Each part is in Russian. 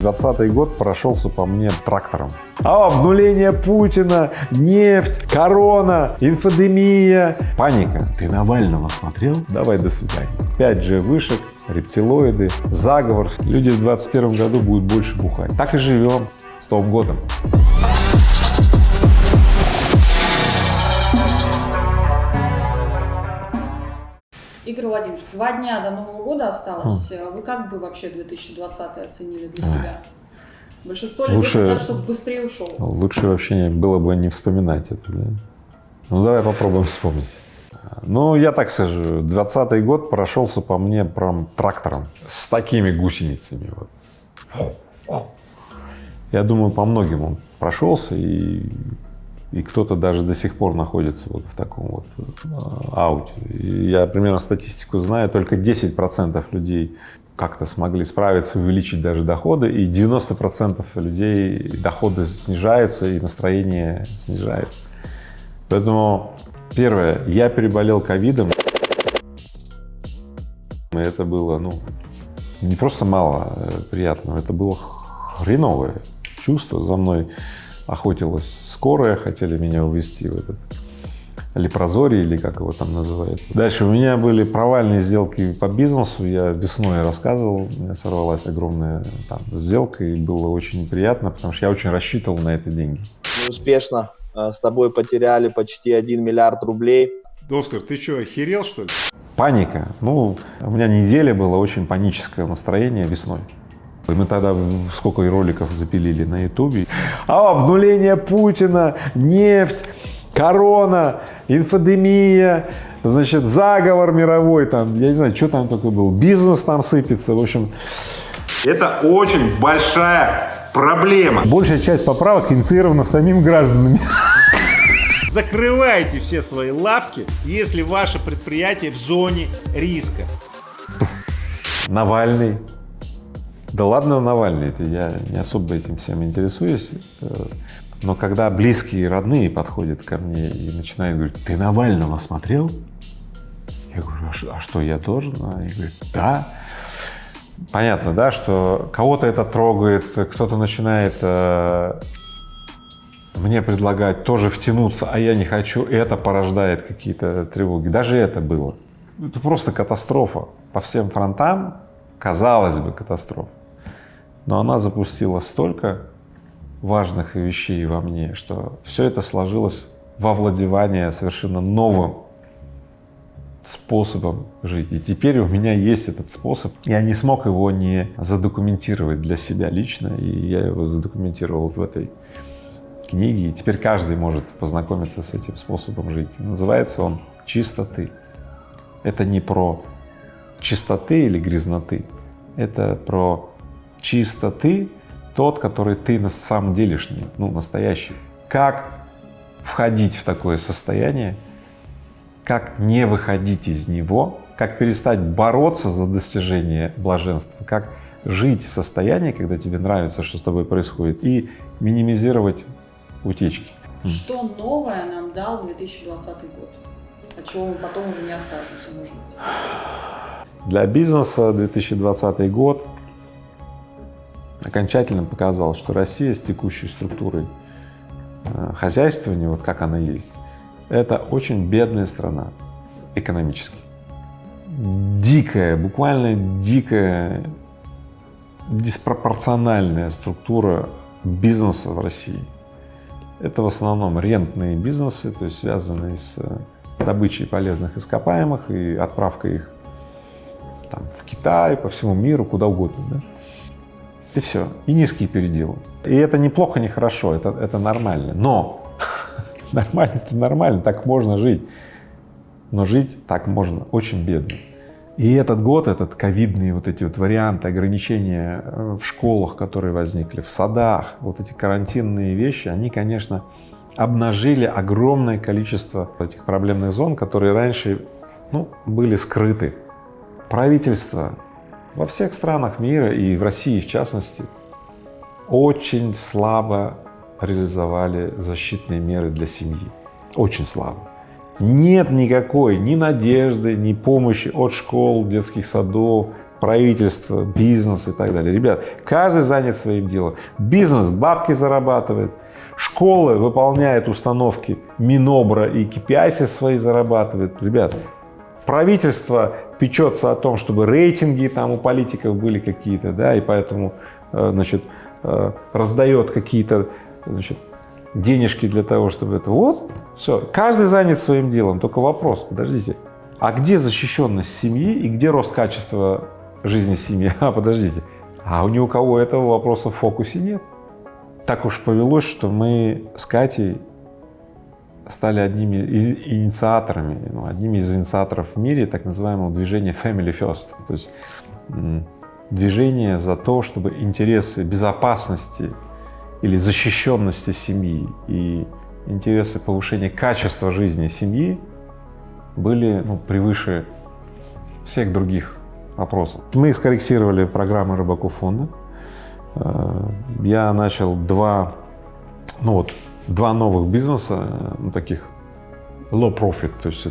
2020 год прошелся по мне трактором. Обнуление Путина, нефть, корона, инфодемия, паника. Ты Навального смотрел? Давай, до свидания. 5G вышек, рептилоиды, заговор. Люди в 2021 году будут больше бухать. Так и живем. С Новым годом. Игорь Владимирович, 2 дня до Нового года осталось. Вы как бы вообще 2020 оценили для себя? Большинство людей хотят, чтобы быстрее ушел. Лучше вообще было бы не вспоминать это. Да? Ну, давай попробуем вспомнить. Ну, я так скажу, 2020 год прошелся по мне прям трактором с такими гусеницами. Вот. Я думаю, по многим он прошелся, и кто-то даже до сих пор находится вот в таком вот ауте. И я примерно статистику знаю, только 10% людей как-то смогли справиться, увеличить даже доходы, и 90% людей доходы снижаются, и настроение снижается. Поэтому, первое, я переболел ковидом, и это было, не просто мало приятного, это было хреновое чувство. За мной охотилась скорая, хотели меня увезти в этот лепрозорий, или как его там называют. Дальше у меня были провальные сделки по бизнесу, я весной рассказывал, у меня сорвалась огромная сделка, и было очень неприятно, потому что я очень рассчитывал на эти деньги. Неуспешно с тобой потеряли почти 1 миллиард рублей. Оскар, ты что, охерел, что ли? Паника. У меня неделя было очень паническое настроение весной. И мы тогда сколько роликов запилили на Ютубе. Обнуление Путина, нефть, корона, инфодемия, значит, заговор мировой, там, я не знаю, что там только был, бизнес там сыпется, в общем. Это очень большая проблема. Большая часть поправок инициирована самими гражданами. Закрывайте все свои лавки, если ваше предприятие в зоне риска. Навальный. Да ладно, Навальный, я не особо этим всем интересуюсь, но когда близкие и родные подходят ко мне и начинают говорить: ты Навального смотрел? Я говорю: а что, я должен? Они говорят: да. Понятно, да, что кого-то это трогает, кто-то начинает мне предлагать тоже втянуться, а я не хочу, это порождает какие-то тревоги. Даже это было. Это просто катастрофа по всем фронтам, казалось бы, катастрофа. Но она запустила столько важных вещей во мне, что все это сложилось во овладевание совершенно новым способом жить. И теперь у меня есть этот способ. Я не смог его не задокументировать для себя лично, и я его задокументировал вот в этой книге. И теперь каждый может познакомиться с этим способом жить. Называется он «Чистоты». Это не про чистоты или грязноты, это про чистоты, тот, который ты на самом делешний, настоящий. Как входить в такое состояние, как не выходить из него, как перестать бороться за достижение блаженства, как жить в состоянии, когда тебе нравится, что с тобой происходит, и минимизировать утечки. Что новое нам дал 2020 год? От чего мы потом уже не откажемся, может быть? Для бизнеса 2020 год окончательно показал, что Россия с текущей структурой хозяйствования, вот как она есть, это очень бедная страна экономически. Дикая, буквально дикая, диспропорциональная структура бизнеса в России. Это в основном рентные бизнесы, то есть связанные с добычей полезных ископаемых и отправкой их в Китай, по всему миру, куда угодно, да? И все, и низкие переделы. И это не плохо, не хорошо, это нормально, но нормально-то нормально, так можно жить, но жить так можно очень бедно. И этот год, этот ковидные вот эти вот варианты, ограничения в школах, которые возникли, в садах, вот эти карантинные вещи, они, конечно, обнажили огромное количество этих проблемных зон, которые раньше, были скрыты. Правительство во всех странах мира, и в России в частности, очень слабо реализовали защитные меры для семьи. Очень слабо. Нет никакой ни надежды, ни помощи от школ, детских садов, правительство, бизнес и так далее. Ребят, каждый занят своим делом. Бизнес бабки зарабатывает, школы выполняют установки Минобра и KPI свои зарабатывают. Ребят, правительство печется о том, чтобы рейтинги там у политиков были какие-то, да, и поэтому, значит, раздает какие-то, значит, денежки для того, чтобы это. Вот, все. Каждый занят своим делом. Только вопрос, подождите, а где защищенность семьи и где рост качества жизни семьи? Подождите, а ни у кого этого вопроса в фокусе нет. Так уж повелось, что мы с Катей стали одними инициаторами, одними из инициаторов в мире так называемого движения Family First, то есть движение за то, чтобы интересы безопасности или защищенности семьи и интересы повышения качества жизни семьи были превыше всех других вопросов. Мы скорректировали программы Рыбаков фонда. Я начал два новых бизнеса, таких low profit, то есть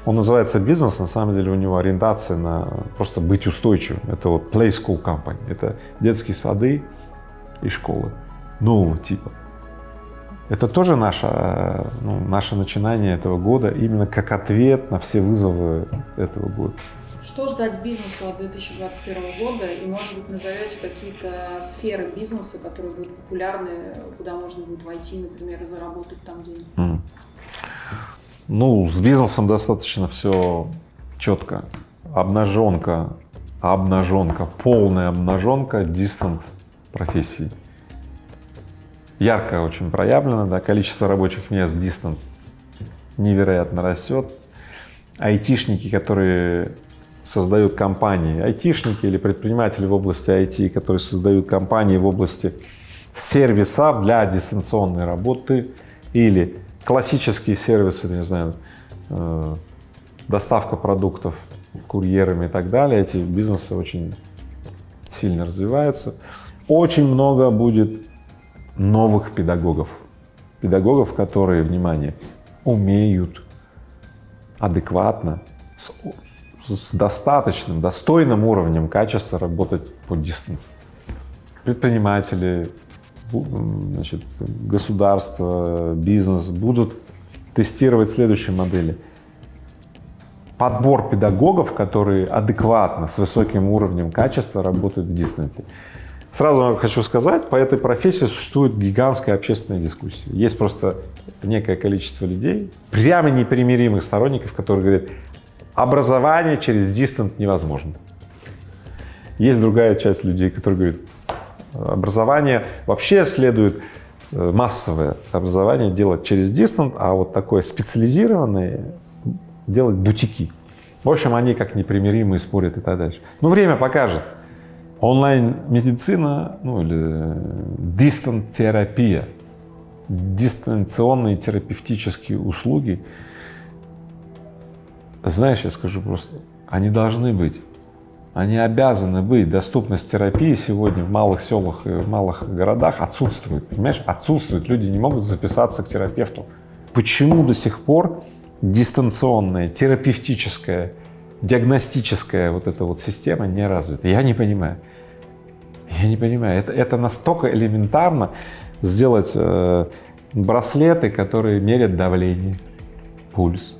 он называется бизнес, на самом деле у него ориентация на просто быть устойчивым. Это вот Play School Company, это детские сады и школы нового типа. Это тоже наше начинание этого года, именно как ответ на все вызовы этого года. Что ждать бизнесу от 2021 года? И, может быть, назовете какие-то сферы бизнеса, которые будут популярны, куда можно будет войти, например, и заработать там денег? С бизнесом достаточно все четко. Обнаженка, полная обнаженка distant профессий. Ярко очень проявлено, да, количество рабочих мест distant невероятно растет. Айтишники, которые создают компании, айтишники или предприниматели в области IT, которые создают компании в области сервисов для дистанционной работы или классические сервисы, не знаю, доставка продуктов курьерами и так далее, эти бизнесы очень сильно развиваются. Очень много будет новых педагогов, которые, внимание, умеют адекватно, с достаточным, достойным уровнем качества работать по дистанции. Предприниматели, значит, государство, бизнес будут тестировать следующие модели. Подбор педагогов, которые адекватно, с высоким уровнем качества работают в дистанции. Сразу хочу сказать, по этой профессии существует гигантская общественная дискуссия. Есть просто некое количество людей, прямо непримиримых сторонников, которые говорят, образование через дистант невозможно. Есть другая часть людей, которые говорят, образование вообще следует массовое образование делать через дистант, а вот такое специализированное делать бутики. В общем, они как непримиримые спорят и так дальше. Но время покажет. Онлайн-медицина, или дистант-терапия, дистанционные терапевтические услуги, знаешь, я скажу просто, они должны быть, они обязаны быть. Доступность терапии сегодня в малых селах и в малых городах отсутствует, понимаешь, отсутствует. Люди не могут записаться к терапевту. Почему до сих пор дистанционная, терапевтическая, диагностическая вот эта вот система не развита? Я не понимаю. Это настолько элементарно сделать браслеты, которые мерят давление, пульс.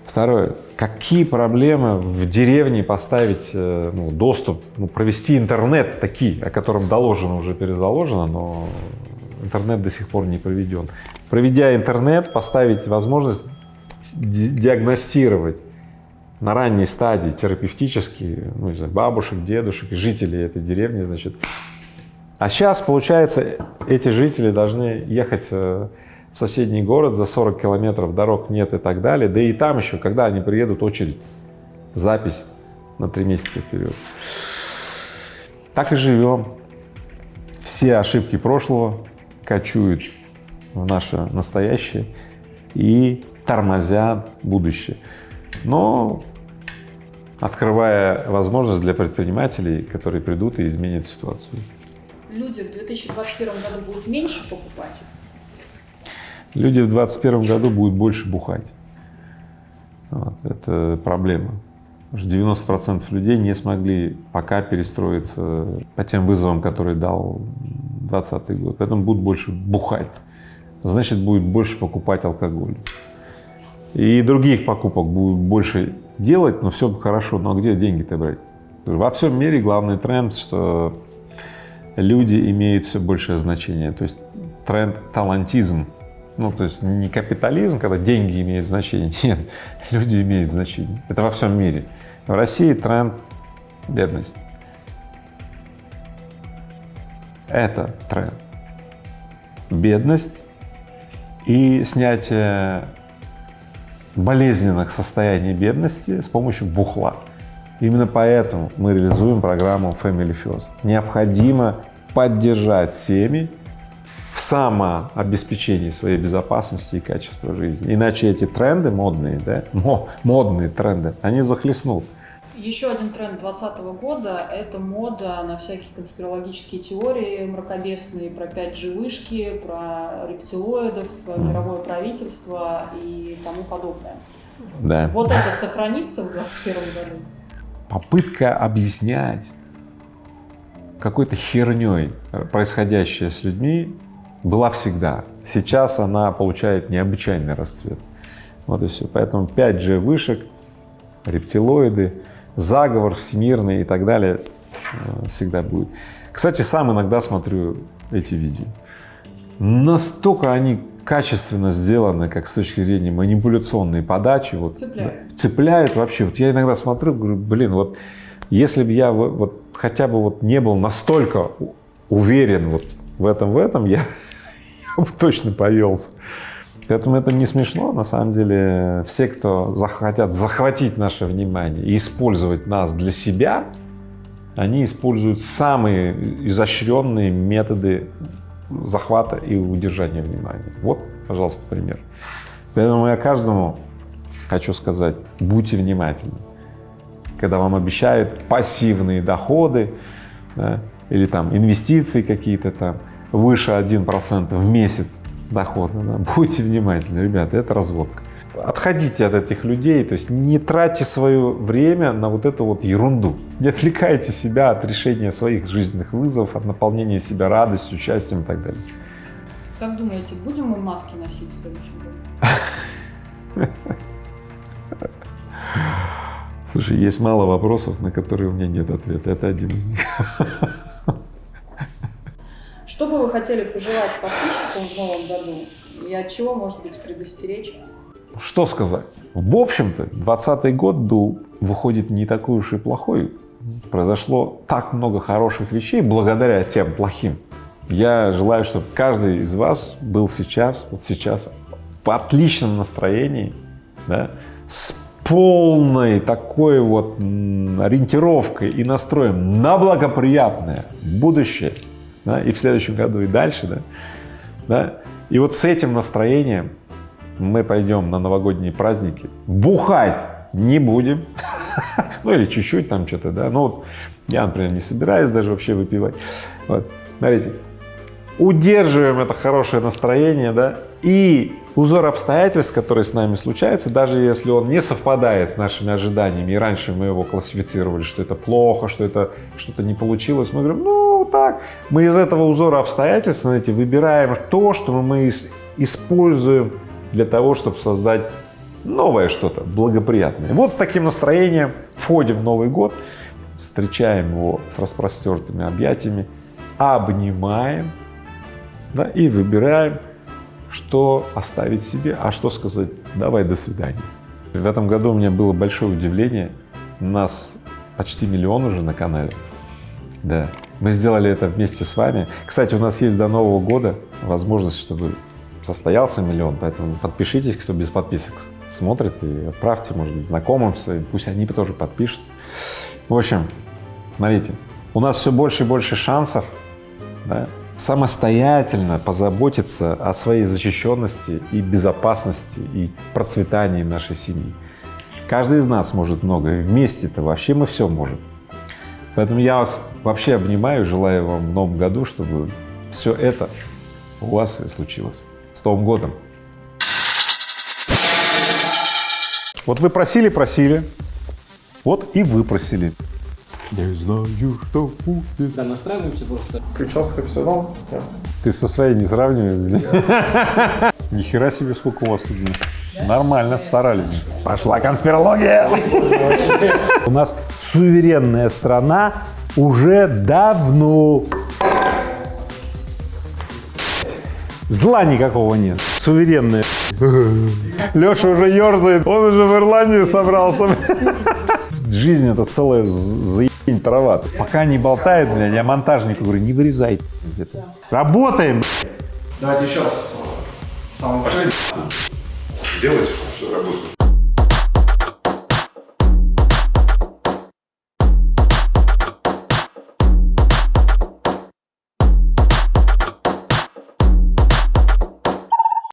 Второе. Какие проблемы в деревне поставить доступ, провести интернет такие, о котором доложено, уже перезаложено, но интернет до сих пор не проведен. Проведя интернет, поставить возможность диагностировать на ранней стадии терапевтически, не знаю, бабушек, дедушек, жителей этой деревни, значит. А сейчас, получается, эти жители должны ехать в соседний город, за 40 километров дорог нет и так далее, да и там еще, когда они приедут, очередь, запись на 3 месяца вперед. Так и живем. Все ошибки прошлого кочуют в наше настоящее и тормозят будущее. Но открывая возможность для предпринимателей, которые придут и изменят ситуацию. Люди в 2021 году будут меньше покупать? Люди в 2021 году будут больше бухать. Вот, это проблема. Потому что 90% людей не смогли пока перестроиться по тем вызовам, которые дал 2020 год. Поэтому будут больше бухать, значит, будет больше покупать алкоголь. И других покупок будут больше делать, но все хорошо, но где деньги-то брать? Во всем мире главный тренд, что люди имеют все большее значение, то есть тренд талантизм. Ну, то есть не капитализм, когда деньги имеют значение, нет, люди имеют значение. Это во всем мире. В России тренд бедность. Это тренд. Бедность и снятие болезненных состояний бедности с помощью бухла. Именно поэтому мы реализуем программу Family First. Необходимо поддержать семьи в самообеспечении своей безопасности и качества жизни. Иначе эти тренды модные, да, модные тренды, они захлестнут. Еще один тренд 2020 года – это мода на всякие конспирологические теории мракобесные про 5G-вышки, про рептилоидов, мировое правительство и тому подобное. Да. Вот это сохранится в 2021 году? Попытка объяснять какой-то херней происходящее с людьми была всегда. Сейчас она получает необычайный расцвет. Вот и все. Поэтому 5G вышек, рептилоиды, заговор всемирный и так далее всегда будет. Кстати, сам иногда смотрю эти видео. Настолько они качественно сделаны, как с точки зрения манипуляционной подачи. Вот, цепляют вообще. Вот я иногда смотрю, говорю, блин, вот если бы я вот хотя бы вот не был настолько уверен вот в этом, я бы точно повелся. Поэтому это не смешно, на самом деле. Все, кто хотят захватить наше внимание и использовать нас для себя, они используют самые изощренные методы захвата и удержания внимания. Вот, пожалуйста, пример. Поэтому я каждому хочу сказать: будьте внимательны. Когда вам обещают пассивные доходы, да, или там инвестиции какие-то там выше 1% в месяц дохода, да, будьте внимательны, ребята, это разводка. Отходите от этих людей, то есть не тратьте свое время на вот эту вот ерунду. Не отвлекайте себя от решения своих жизненных вызовов, от наполнения себя радостью, счастьем и так далее. Как думаете, будем мы маски носить в следующем году? Слушай, есть мало вопросов, на которые у меня нет ответа. Это один из них. Что бы вы хотели пожелать подписчикам в новом году и от чего, может быть, предостеречь? Что сказать? В общем-то, 2020 год выходит, не такой уж и плохой. Произошло так много хороших вещей благодаря тем плохим. Я желаю, чтобы каждый из вас был сейчас в отличном настроении, да, с полной такой вот ориентировкой и настроем на благоприятное будущее, да, и в следующем году, и дальше, да. И вот с этим настроением мы пойдем на новогодние праздники. Бухать не будем, ну или чуть-чуть там что-то, да. Ну вот я, например, не собираюсь даже вообще выпивать. Вот, смотрите, удерживаем это хорошее настроение, да, и узор обстоятельств, которые с нами случаются, даже если он не совпадает с нашими ожиданиями, и раньше мы его классифицировали, что это плохо, что это что-то не получилось, мы говорим, ну так, мы из этого узора обстоятельств, знаете, выбираем то, что мы используем для того, чтобы создать новое что-то, благоприятное. Вот с таким настроением входим в Новый год, встречаем его с распростертыми объятиями, обнимаем, да, и выбираем, что оставить себе, а что сказать: давай, до свидания. В этом году у меня было большое удивление, нас почти 1 миллион уже на канале, да. Мы сделали это вместе с вами. Кстати, у нас есть до Нового года возможность, чтобы состоялся 1 миллион, поэтому подпишитесь, кто без подписок смотрит, и отправьте, может быть, знакомым своим, пусть они тоже подпишутся. В общем, смотрите, у нас все больше и больше шансов, да, самостоятельно позаботиться о своей защищенности и безопасности и процветании нашей семьи. Каждый из нас может многое, вместе-то вообще мы все можем. Поэтому я вас вообще обнимаю, желаю вам в новом году, чтобы все это у вас и случилось. С Новым годом! Вот вы просили, Вот и выпросили. Не знаю, что будет. Да, настраиваемся просто. Прическа все равно. Ты со своей не сравнивай. Нихера себе, сколько у вас тут. Нормально старались. Пошла конспирология. У нас суверенная страна уже давно. Зла никакого нет. Суверенная. Леша уже ерзает, он уже в Ирландию собрался. Жизнь — это целая заебень трава. Пока не болтает, блядь, я монтажнику говорю, не вырезай. Работаем. Давайте еще раз. Самый большой. Сделайте, чтобы все работало.